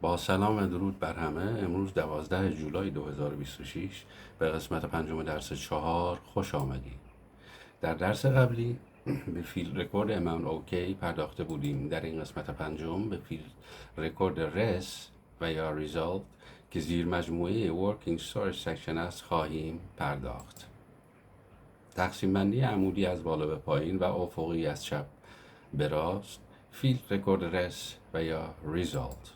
با سلام و درود بر همه. امروز 12 جولای 2026 به قسمت پنجم درس 4 خوش آمدید. در درس قبلی به فیلد رکورد اماونت اوکی پرداخته بودیم. در این قسمت پنجم به فیلد رکورد رس و یا ریزالت که زیر مجموعه ورکینگ استوریج سکشن است خواهیم پرداخت. تقسیم بندی عمودی از بالا به پایین و افقی از چپ به راست، فیلد رکورد رس و یا ریزالت.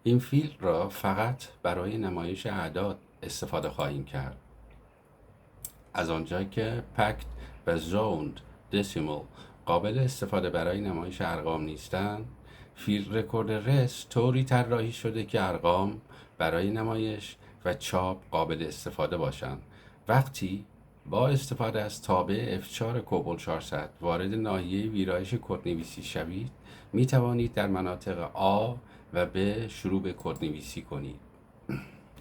این فیلد را فقط برای نمایش اعداد استفاده خواهیم کرد. از آنجا که پکت و زوند دسیمال قابل استفاده برای نمایش ارقام نیستند، فیلد رکورد رس طوری طراحی شده که ارقام برای نمایش و چاپ قابل استفاده باشند. وقتی با استفاده از تابع F4 کوبل 400 وارد ناحیه ویرایش کدنویسی شوید، می توانید در مناطق A و به شروع به کدنویسی کنید.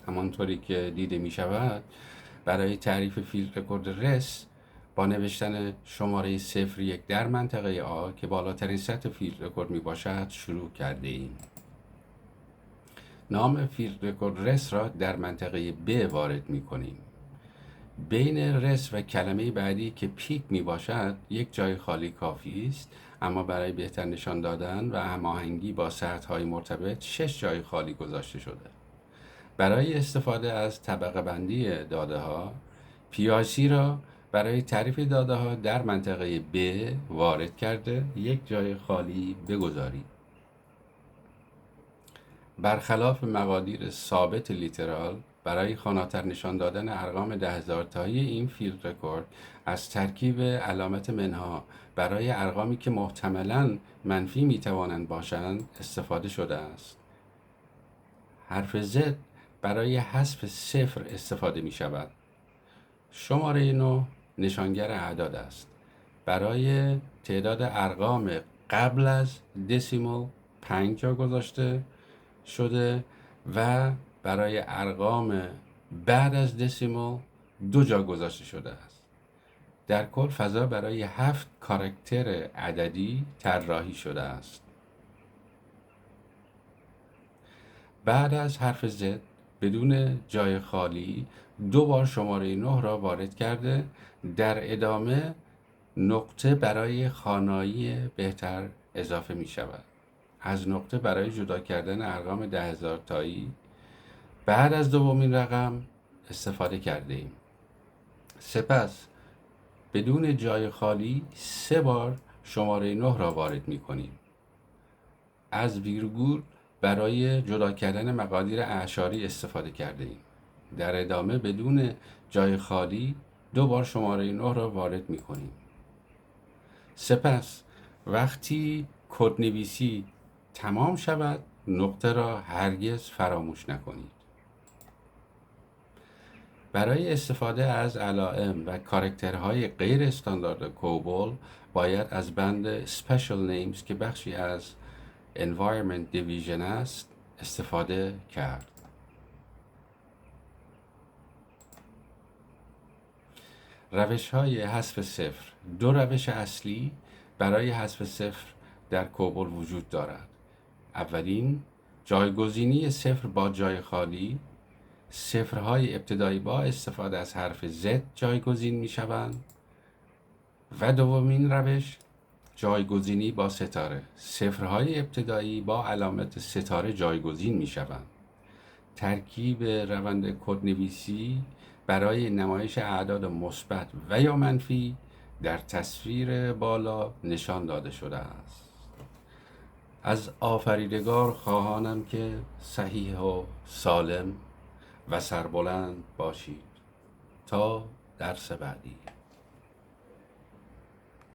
همانطوری که دیده می شود برای تعریف فیلد رکورد رس با نوشتن شماره 01 در منطقه A که بالاترین سطح فیلد رکورد می باشد شروع کرده ایم. نام فیلد رکورد رس را در منطقه B وارد می کنیم. بین رس و کلمه بعدی که پیک می باشد یک جای خالی کافی است، اما برای بهتر نشان دادن و هماهنگی با سطح‌های مرتبط 6 جای خالی گذاشته شده. برای استفاده از طبقه بندی داده ها، PIC را برای تعریف داده ها در منطقه B وارد کرده یک جای خالی بگذارید. برخلاف مقادیر ثابت لیترال، برای خواناتر نشان دادن ارقام 10,000 تایی این فیلد رکورد از ترکیب علامت منها برای ارقامی که محتملاً منفی میتوانند باشند استفاده شده است. حرف Z برای حذف 0 استفاده می شود. شماره 9 نشانگر اعداد است. برای تعداد ارقام قبل از دسیمال 5 جا گذاشته شده و برای ارقام بعد از دسیمال 2 جا گذاشته شده است. در کل فضا برای 7 کاراکتر عددی طراحی شده است. بعد از حرف Z بدون جای خالی 2 بار شماره 9 را وارد کرده، در ادامه نقطه برای خوانایی بهتر اضافه می شود. از نقطه برای جدا کردن ارقام 10,000 تایی بعد از دومین رقم استفاده کرده ایم. سپس بدون جای خالی 3 بار شماره 9 را وارد می کنیم. از ویرگول برای جدا کردن مقادیر اعشاری استفاده کرده ایم. در ادامه بدون جای خالی 2 بار شماره 9 را وارد می کنیم. سپس وقتی کدنویسی تمام شود نقطه را هرگز فراموش نکنید. برای استفاده از علائم و کاراکترهای غیر استاندارد کوبل باید از بند Special Names که بخشی از Environment Division است استفاده کرد. روش‌های حذف 0. 2 روش اصلی برای حذف 0 در کوبل وجود دارد. اولین، جایگزینی 0 با جای خالی. صفرهای ابتدایی با استفاده از حرف Z جایگزین می شوند. و دومین روش، جایگزینی با ستاره. صفرهای ابتدایی با علامت ستاره جایگزین می شوند. ترکیب روند کدنویسی برای نمایش اعداد مثبت و یا منفی در تصویر بالا نشان داده شده است. از آفریدگار خواهانم که صحیح و سالم و سربلند باشید. تا درس بعدی.